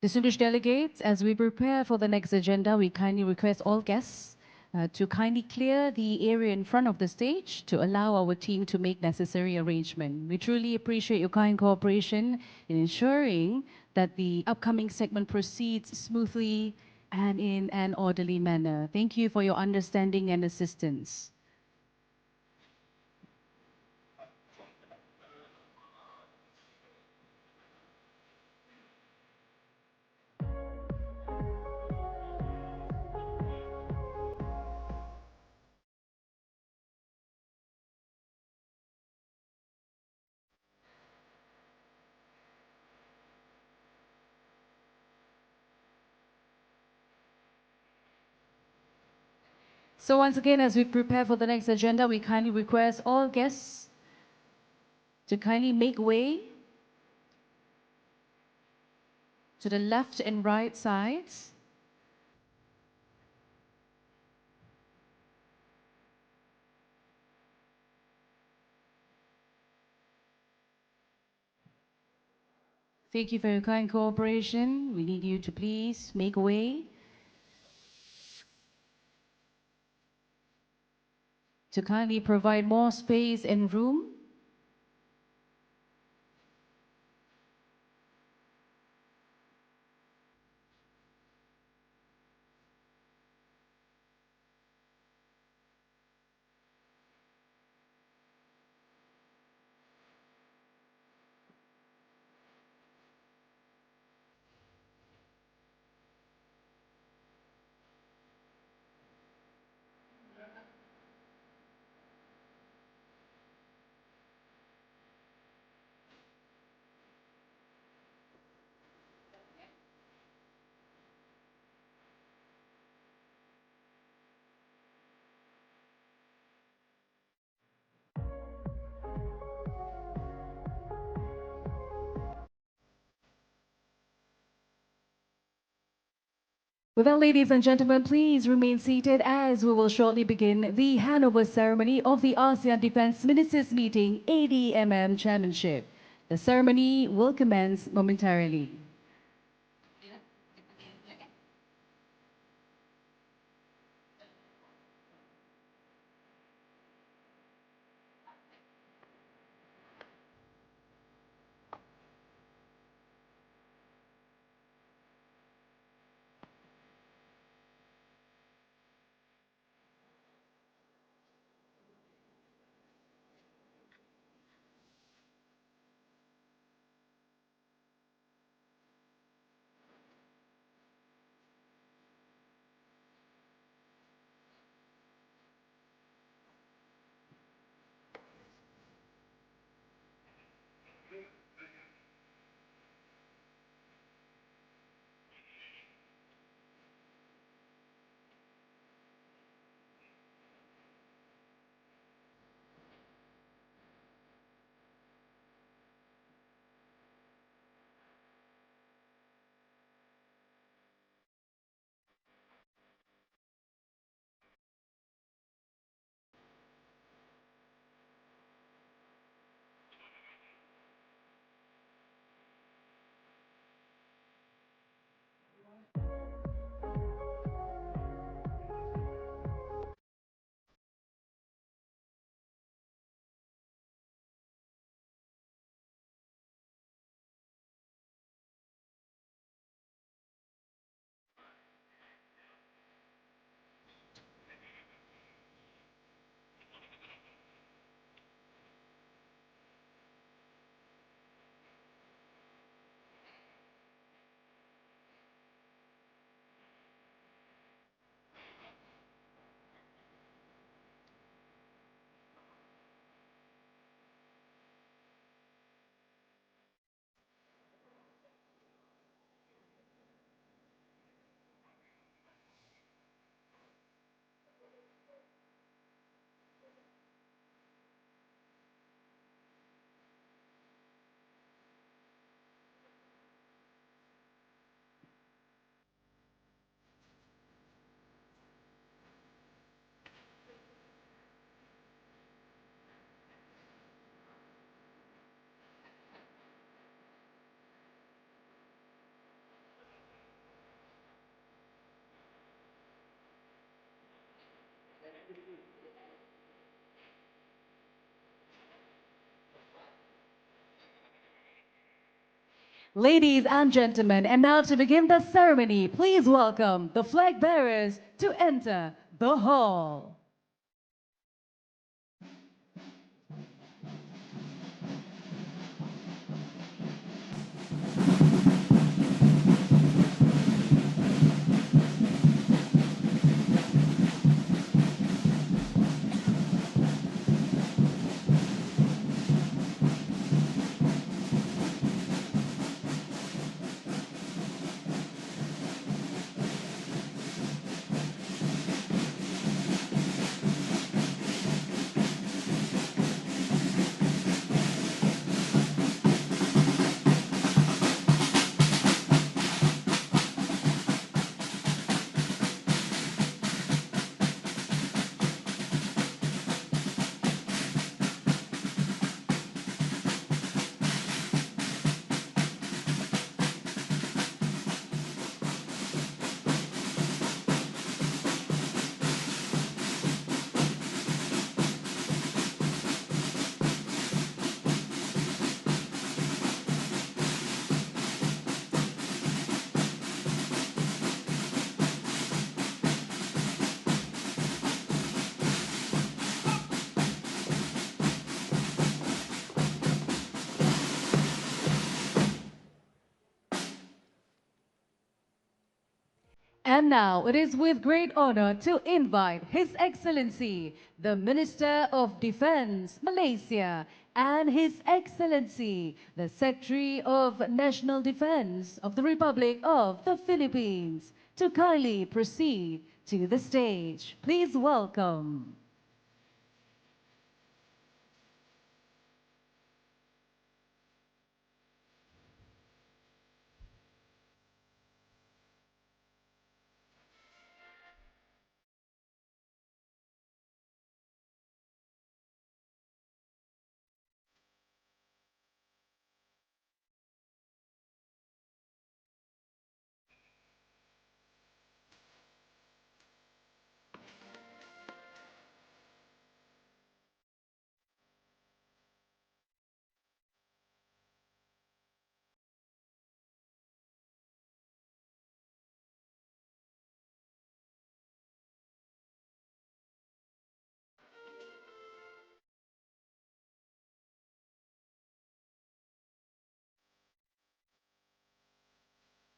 Distinguished delegates, as we prepare for the next agenda, we kindly request all guests to kindly clear the area in front of the stage to allow our team to make necessary arrangement. We truly appreciate your kind cooperation in ensuring that the upcoming segment proceeds smoothly and in an orderly manner. Thank you for your understanding and assistance. So once again, as we prepare for the next agenda, we kindly request all guests to kindly make way to the left and right sides. Thank you for your kind cooperation. We need you to please make way to kindly provide more space and room. With that, ladies and gentlemen, please remain seated as we will shortly begin the handover ceremony of the ASEAN Defence Ministers meeting ADMM Chairmanship. The ceremony will commence momentarily. Ladies and gentlemen, and now to begin the ceremony, please welcome the flag bearers to enter the hall. And now it is with great honor to invite His Excellency, the Minister of Defense, Malaysia, and His Excellency, the Secretary of National Defense of the Republic of the Philippines, to kindly proceed to the stage. Please welcome.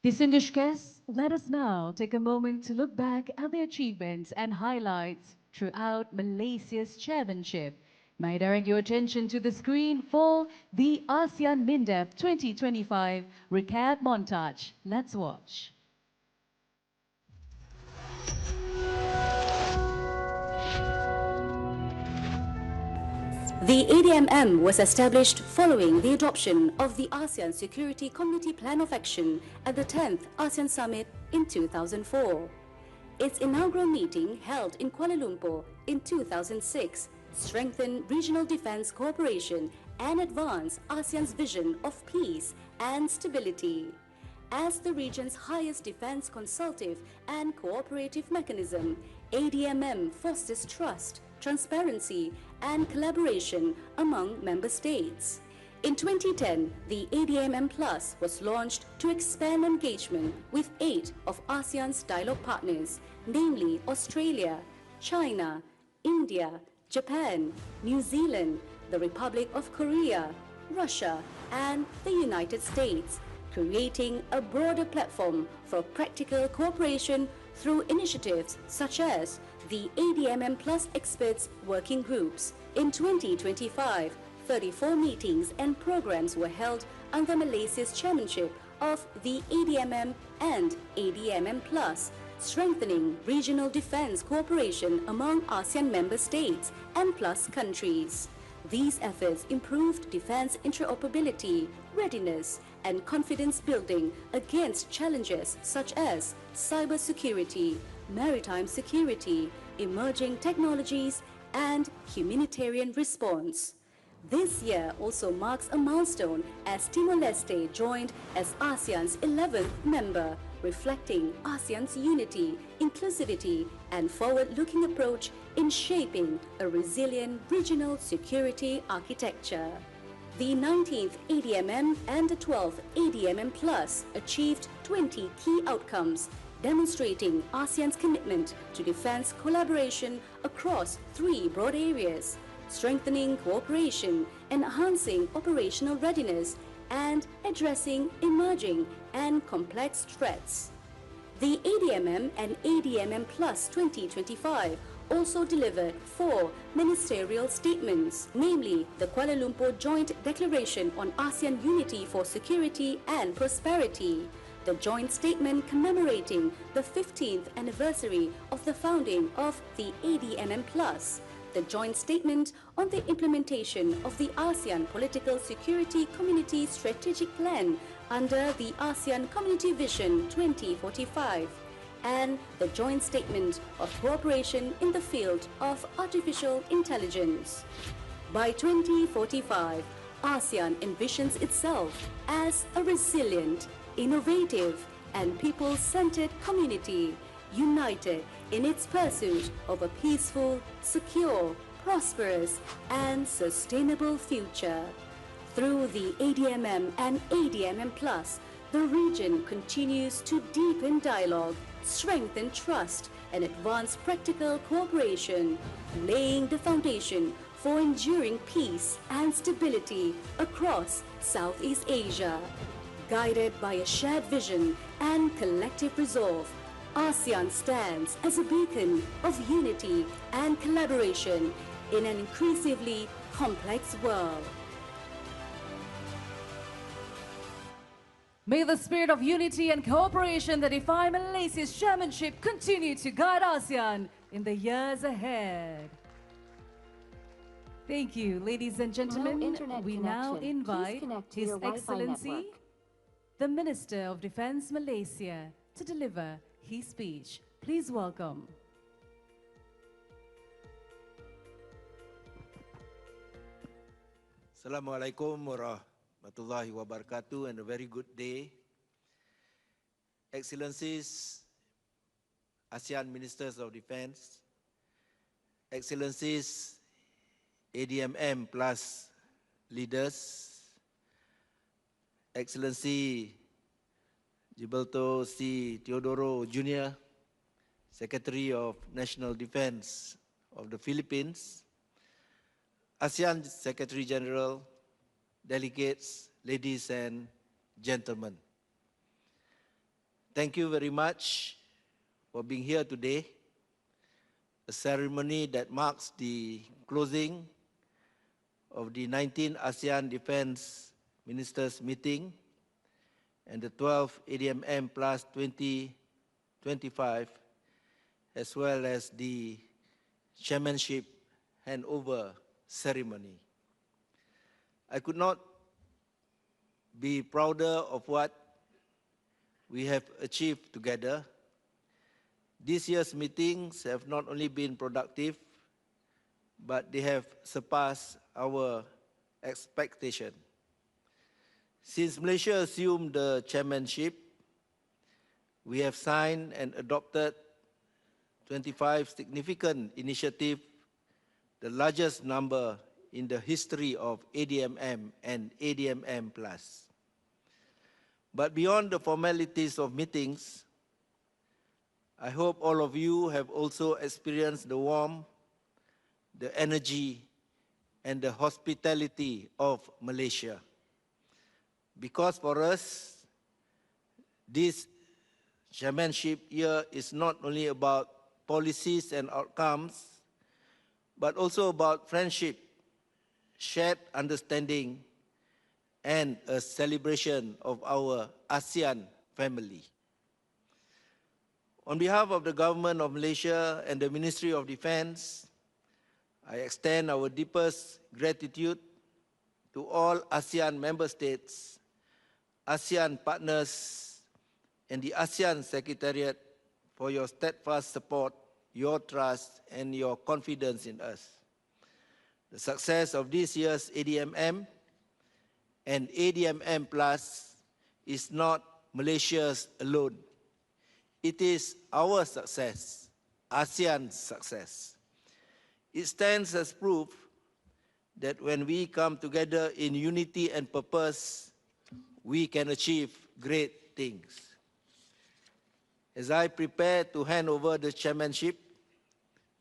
Distinguished guests, let us now take a moment to look back at the achievements and highlights throughout Malaysia's chairmanship. May I direct your attention to the screen for the ASEAN MINDEF 2025 recap montage. Let's watch. The ADMM was established following the adoption of the ASEAN Security Community Plan of Action at the 10th ASEAN Summit in 2004. Its inaugural meeting, held in Kuala Lumpur in 2006, strengthened regional defense cooperation and advanced ASEAN's vision of peace and stability. As the region's highest defense consultative and cooperative mechanism, ADMM fosters trust, transparency, and collaboration among member states. In 2010, the ADMM Plus was launched to expand engagement with 8 of ASEAN's dialogue partners, namely Australia, China, India, Japan, New Zealand, the Republic of Korea, Russia, and the United States, creating a broader platform for practical cooperation through initiatives such as the ADMM Plus Experts Working Groups. In 2025, 34 meetings and programs were held under Malaysia's chairmanship of the ADMM and ADMM Plus, strengthening regional defense cooperation among ASEAN member states and Plus countries. These efforts improved defense interoperability, readiness, and confidence building against challenges such as cybersecurity, maritime security, emerging technologies, and humanitarian response. This year also marks a milestone as Timor-Leste joined as ASEAN's 11th member, reflecting ASEAN's unity, inclusivity, and forward-looking approach in shaping a resilient regional security architecture. The 19th ADMM and the 12th ADMM Plus achieved 20 key outcomes, demonstrating ASEAN's commitment to defense collaboration across 3 broad areas: strengthening cooperation, enhancing operational readiness, and addressing emerging and complex threats. The ADMM and ADMM Plus 2025 also delivered 4 ministerial statements, namely the Kuala Lumpur Joint Declaration on ASEAN Unity for Security and Prosperity, the joint statement commemorating the 15th anniversary of the founding of the ADMM Plus, the joint statement on the implementation of the ASEAN Political Security Community Strategic Plan under the ASEAN Community Vision 2045, and the joint statement of cooperation in the field of artificial intelligence. By 2045, ASEAN envisions itself as a resilient, innovative, and people-centered community, united in its pursuit of a peaceful, secure, prosperous, and sustainable future. Through the ADMM and ADMM Plus, the region continues to deepen dialogue, strengthen trust, and advance practical cooperation, laying the foundation for enduring peace and stability across Southeast Asia. Guided by a shared vision and collective resolve, ASEAN stands as a beacon of unity and collaboration in an increasingly complex world. May the spirit of unity and cooperation that define Malaysia's chairmanship continue to guide ASEAN in the years ahead. Thank you, ladies and gentlemen. We now invite His Excellency, the Minister of Defence Malaysia, to deliver his speech. Please welcome. Assalamualaikum warahmatullahi wabarakatuh, and a very good day. Excellencies, ASEAN Ministers of Defence, Excellencies, ADMM Plus leaders, Excellency Gilbert Teodoro Jr., Secretary of National Defence of the Philippines, ASEAN Secretary General, delegates, ladies and gentlemen. Thank you very much for being here today, a ceremony that marks the closing of the 19th ASEAN Defence Ministers meeting and the 12th ADMM Plus 2025, as well as the chairmanship handover ceremony. I could not be prouder of what we have achieved together. This year's meetings have not only been productive, but they have surpassed our expectation. Since Malaysia assumed the chairmanship, we have signed and adopted 25 significant initiatives, the largest number in the history of ADMM and ADMM Plus. But beyond the formalities of meetings, I hope all of you have also experienced the warmth, the energy, and the hospitality of Malaysia. Because for us, this chairmanship year is not only about policies and outcomes, but also about friendship, shared understanding, and a celebration of our ASEAN family. On behalf of the Government of Malaysia and the Ministry of Defence, I extend our deepest gratitude to all ASEAN member states, ASEAN partners, and the ASEAN Secretariat for your steadfast support, your trust, and your confidence in us. The success of this year's ADMM and ADMM Plus is not Malaysia's alone. It is our success, ASEAN's success. It stands as proof that when we come together in unity and purpose, we can achieve great things. As I prepare to hand over the chairmanship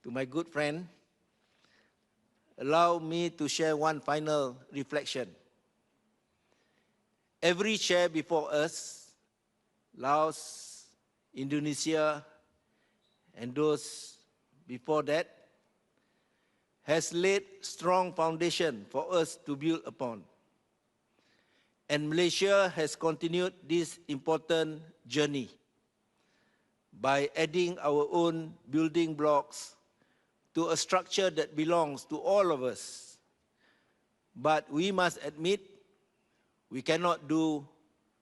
to my good friend, allow me to share one final reflection. Every chair before us, Laos, Indonesia, and those before that, has laid strong foundation for us to build upon. And Malaysia has continued this important journey by adding our own building blocks to a structure that belongs to all of us. But we must admit, we cannot do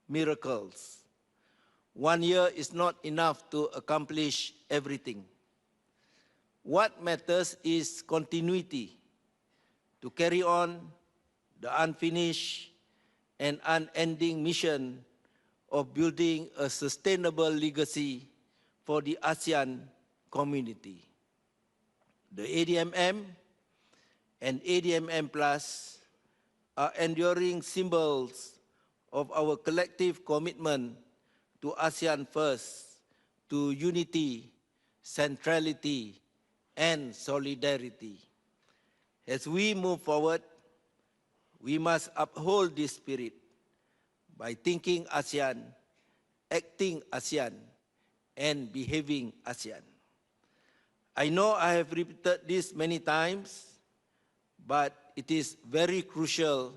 miracles. 1 year is not enough to accomplish everything. What matters is continuity, to carry on the unfinished and unending mission of building a sustainable legacy for the ASEAN community. The ADMM and ADMM Plus are enduring symbols of our collective commitment to ASEAN first, to unity, centrality, and solidarity. As we move forward, we must uphold this spirit by thinking ASEAN, acting ASEAN, and behaving ASEAN. I know I have repeated this many times, but it is very crucial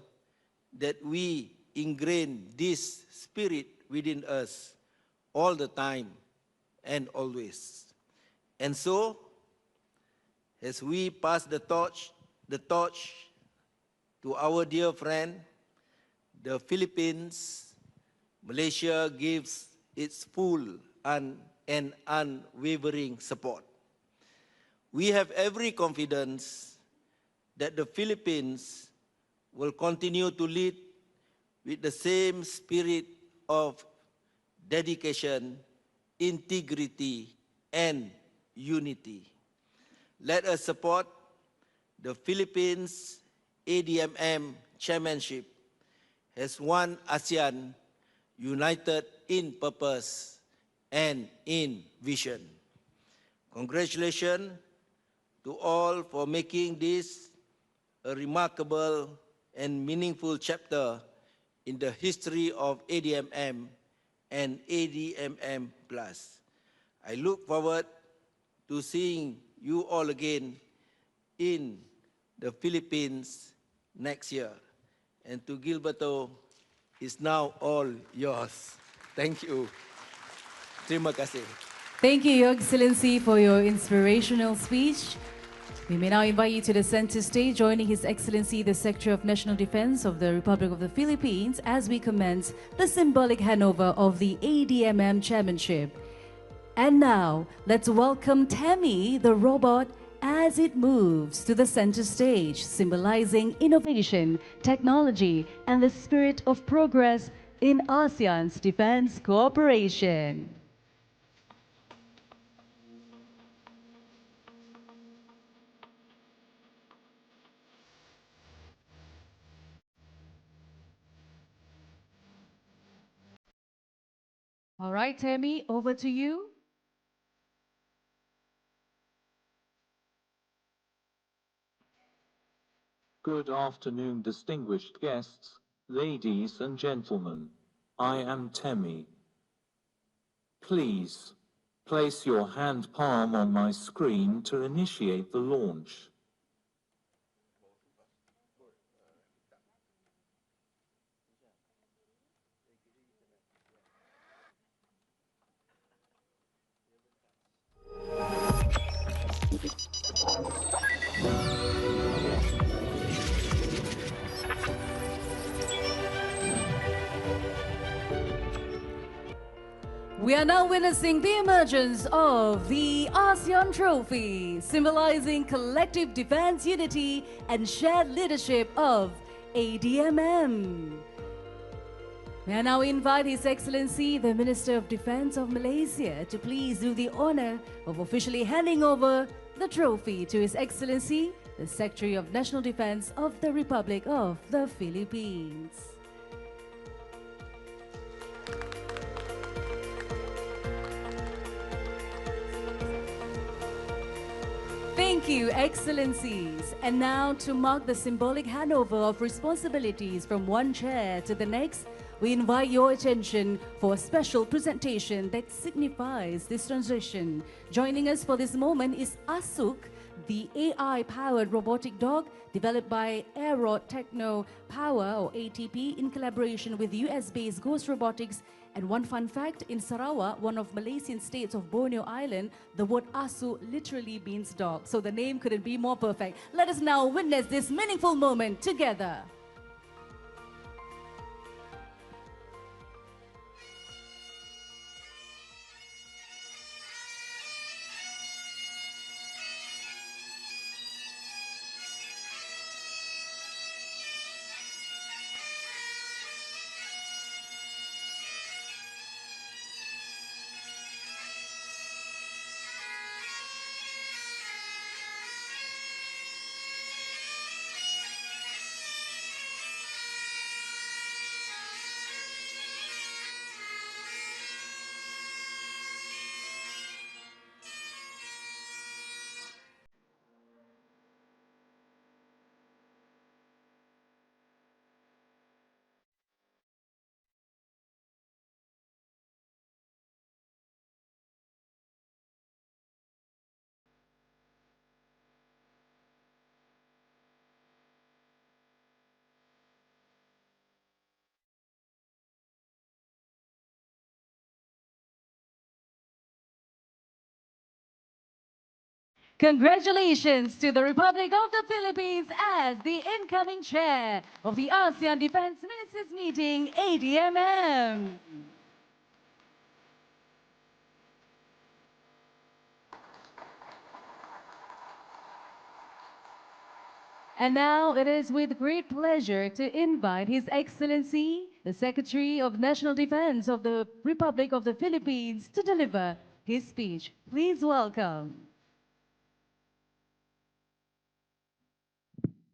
that we ingrain this spirit within us all the time and always. And so, as we pass the torch to our dear friend, the Philippines, Malaysia gives its full and unwavering support. We have every confidence that the Philippines will continue to lead with the same spirit of dedication, integrity, and unity. Let us support the Philippines ADMM Chairmanship as one ASEAN united in purpose and in vision. Congratulations to all for making this a remarkable and meaningful chapter in the history of ADMM and ADMM Plus. I look forward to seeing you all again in the Philippines next year. And to Gilberto, is now all yours. Thank you. Terima kasih. Thank you, Your Excellency, for your inspirational speech. We may now invite you to the center stage, joining His Excellency, the Secretary of National Defense of the Republic of the Philippines, as we commence the symbolic handover of the ADMM Chairmanship. And now, let's welcome Tammy, the robot, as it moves to the center stage, symbolizing innovation, technology, and the spirit of progress in ASEAN's defense cooperation. All right, Tammy, over to you. Good afternoon, distinguished guests, ladies and gentlemen. I am Tammy. Please, place your hand palm on my screen to initiate the launch. We are now witnessing the emergence of the ASEAN Trophy, symbolizing collective defense unity and shared leadership of ADMM. May I now invite His Excellency, the Minister of Defense of Malaysia, to please do the honor of officially handing over the trophy to His Excellency, the Secretary of National Defense of the Republic of the Philippines. Thank you, Excellencies. And now, to mark the symbolic handover of responsibilities from one chair to the next, we invite your attention for a special presentation that signifies this transition. Joining us for this moment is Asuk, the AI-powered robotic dog developed by Aero Techno Power, or ATP, in collaboration with US-based Ghost Robotics. And one fun fact, in Sarawak, one of Malaysian states of Borneo Island, the word Asu literally means dog. So the name couldn't be more perfect. Let us now witness this meaningful moment together. Congratulations to the Republic of the Philippines as the incoming chair of the ASEAN Defence Ministers meeting, ADMM. And now it is with great pleasure to invite His Excellency, the Secretary of National Defense of the Republic of the Philippines, to deliver his speech. Please welcome.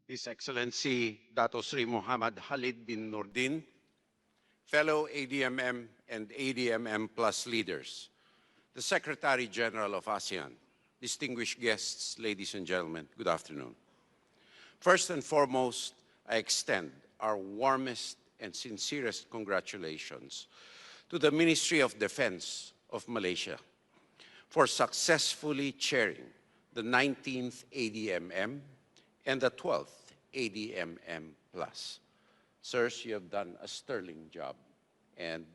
His Excellency Dato Sri Mohamed Khaled Nordin, fellow ADMM and ADMM Plus leaders, the Secretary General of ASEAN, distinguished guests, ladies and gentlemen, good afternoon. First and foremost, I extend our warmest and sincerest congratulations to the Ministry of Defense of Malaysia for successfully chairing the 19th ADMM and the 12th ADMM Plus. Sirs, you have done a sterling job, and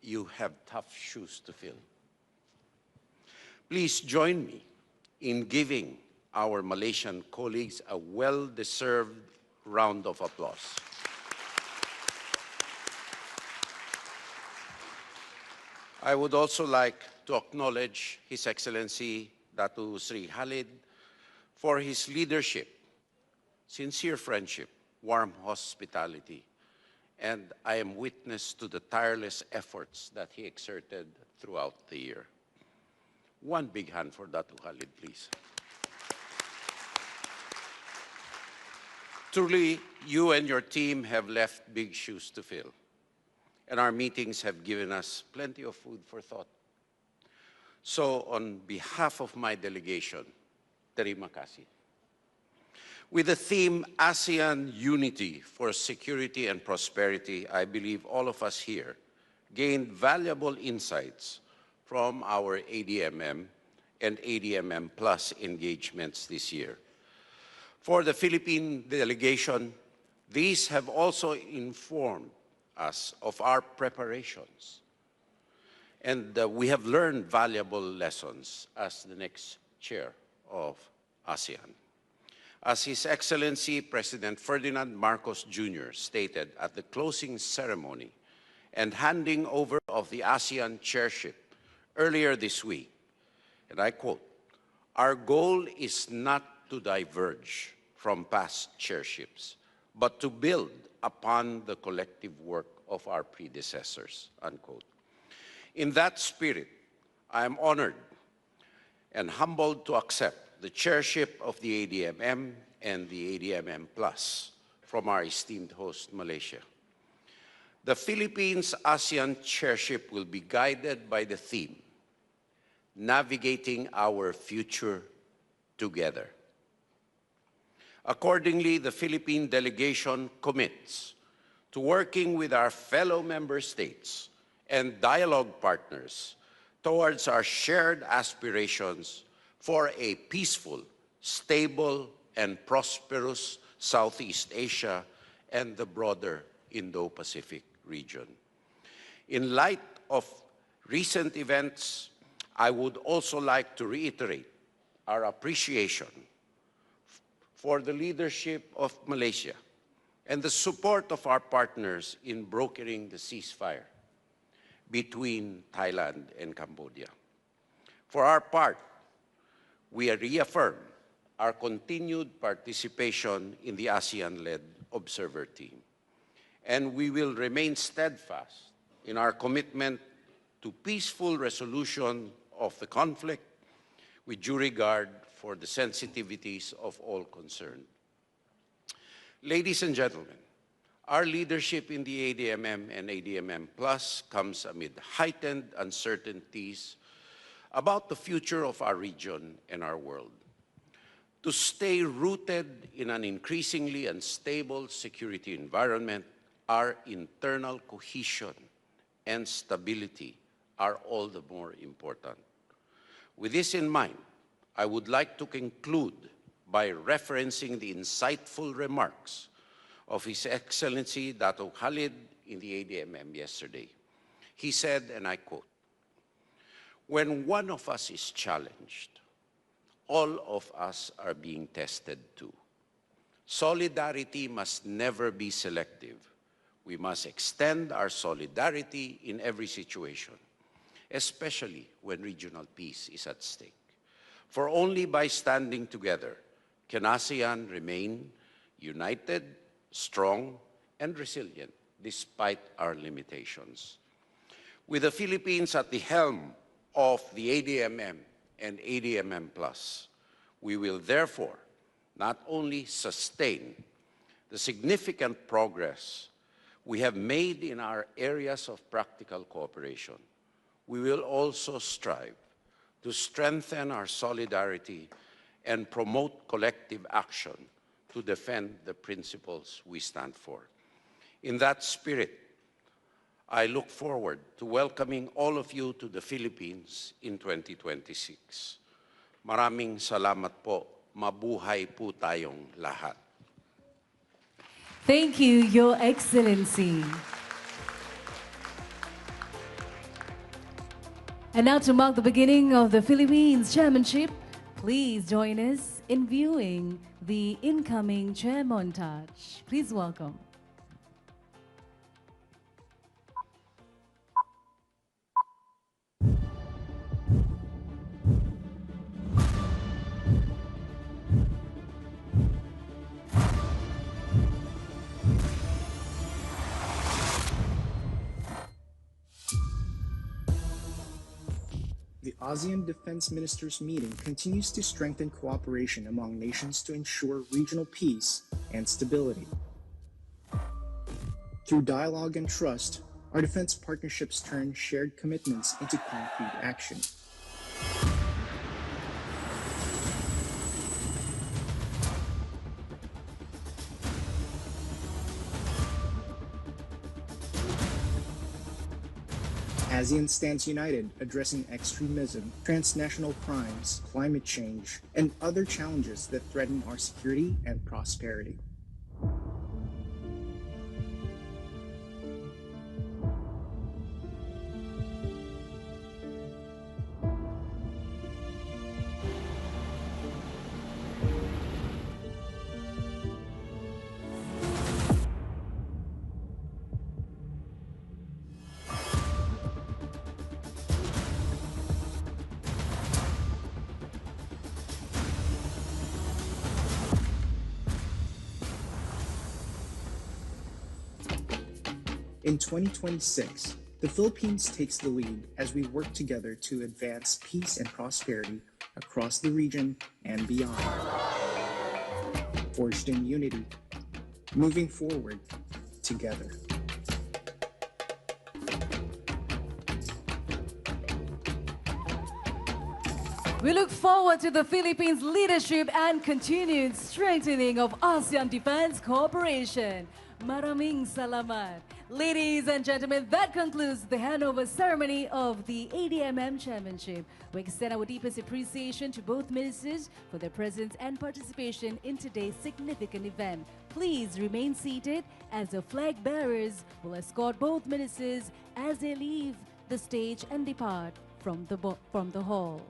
you have tough shoes to fill. Please join me in giving our Malaysian colleagues a well-deserved round of applause. I would also like to acknowledge His Excellency Dato Sri Khaled for his leadership, sincere friendship, warm hospitality, and I am witness to the tireless efforts that he exerted throughout the year. One big hand for Dato Khaled, please. Truly, you and your team have left big shoes to fill, and our meetings have given us plenty of food for thought. So, on behalf of my delegation, terima kasih. With the theme ASEAN Unity for Security and Prosperity, I believe all of us here gained valuable insights from our ADMM and ADMM Plus engagements this year. For the Philippine delegation, these have also informed us of our preparations. And we have learned valuable lessons as the next chair of ASEAN. As His Excellency President Ferdinand Marcos Jr. stated at the closing ceremony and handing over of the ASEAN Chairship earlier this week, and I quote, "Our goal is not to diverge from past chairships, but to build upon the collective work of our predecessors," unquote. In that spirit, I am honored and humbled to accept the chairship of the ADMM and the ADMM Plus from our esteemed host, Malaysia. The Philippines ASEAN Chairship will be guided by the theme, Navigating Our Future Together. Accordingly, the Philippine delegation commits to working with our fellow member states and dialogue partners towards our shared aspirations for a peaceful, stable, and prosperous Southeast Asia and the broader Indo-Pacific region. In light of recent events, I would also like to reiterate our appreciation for the leadership of Malaysia and the support of our partners in brokering the ceasefire between Thailand and Cambodia. For our part, we reaffirm our continued participation in the ASEAN-led observer team, and we will remain steadfast in our commitment to peaceful resolution of the conflict with due regard for the sensitivities of all concerned. Ladies and gentlemen, our leadership in the ADMM and ADMM Plus comes amid heightened uncertainties about the future of our region and our world. To stay rooted in an increasingly unstable security environment, our internal cohesion and stability are all the more important. With this in mind, I would like to conclude by referencing the insightful remarks of His Excellency Dato' Khalid in the ADMM yesterday. He said, and I quote, "When one of us is challenged, all of us are being tested too. Solidarity must never be selective. We must extend our solidarity in every situation, especially when regional peace is at stake. For only by standing together can ASEAN remain united, strong, and resilient despite our limitations." With the Philippines at the helm of the ADMM and ADMM Plus, we will therefore not only sustain the significant progress we have made in our areas of practical cooperation, we will also strive to strengthen our solidarity and promote collective action to defend the principles we stand for. In that spirit, I look forward to welcoming all of you to the Philippines in 2026. Maraming salamat po. Mabuhay po tayong lahat. Thank you, Your Excellency. And now to mark the beginning of the Philippines Chairmanship, please join us in viewing the incoming chair montage. Please welcome. The ASEAN Defence Ministers meeting continues to strengthen cooperation among nations to ensure regional peace and stability. Through dialogue and trust, our defense partnerships turn shared commitments into concrete action. ASEAN stands united, addressing extremism, transnational crimes, climate change, and other challenges that threaten our security and prosperity. In 2026, the Philippines takes the lead as we work together to advance peace and prosperity across the region and beyond. Forged in unity, moving forward together. We look forward to the Philippines' leadership and continued strengthening of ASEAN Defence Cooperation. Maraming salamat. Ladies and gentlemen, that concludes the handover ceremony of the ADMM Chairmanship. We extend our deepest appreciation to both ministers for their presence and participation in today's significant event. Please remain seated as the flag bearers will escort both ministers as they leave the stage and depart from the hall.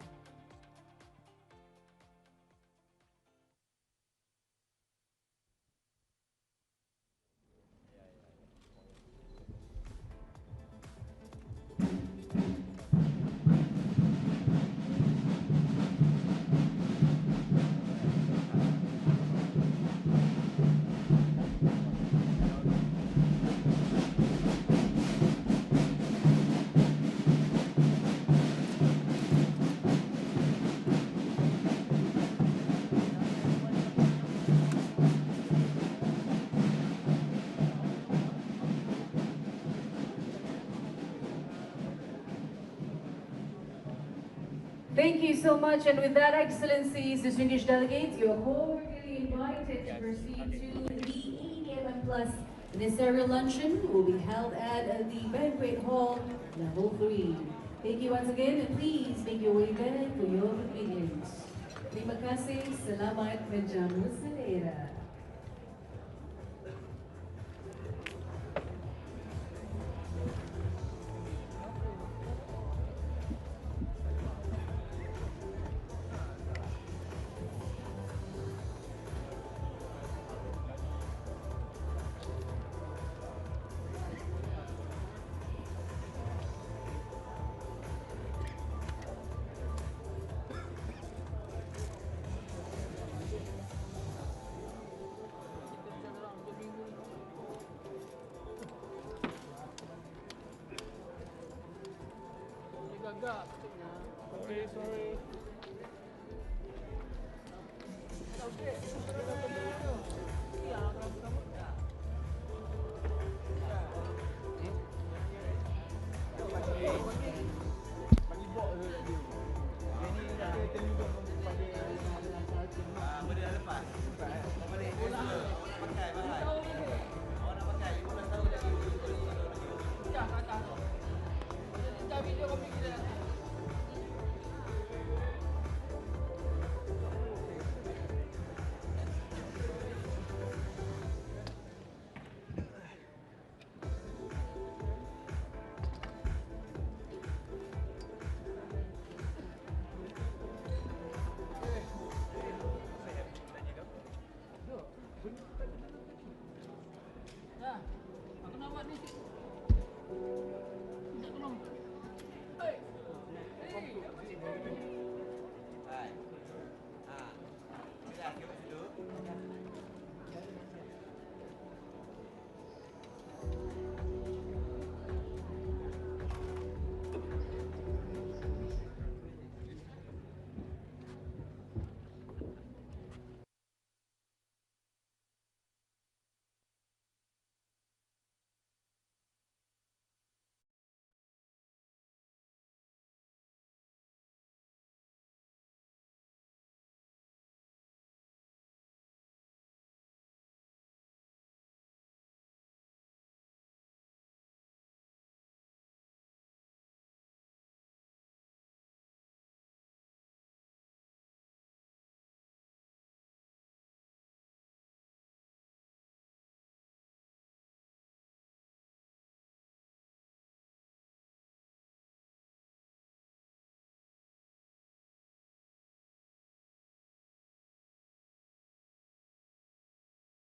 Thank you so much, and with that, Excellencies, distinguished delegates, you are cordially invited to proceed to the ADMM Plus ministerial luncheon will be held at the banquet hall, level 3. Thank you once again, and please make your way there for your convenience. Terima kasih, selamat menjamu selera. Sorry, sorry. Aku nak buat ni.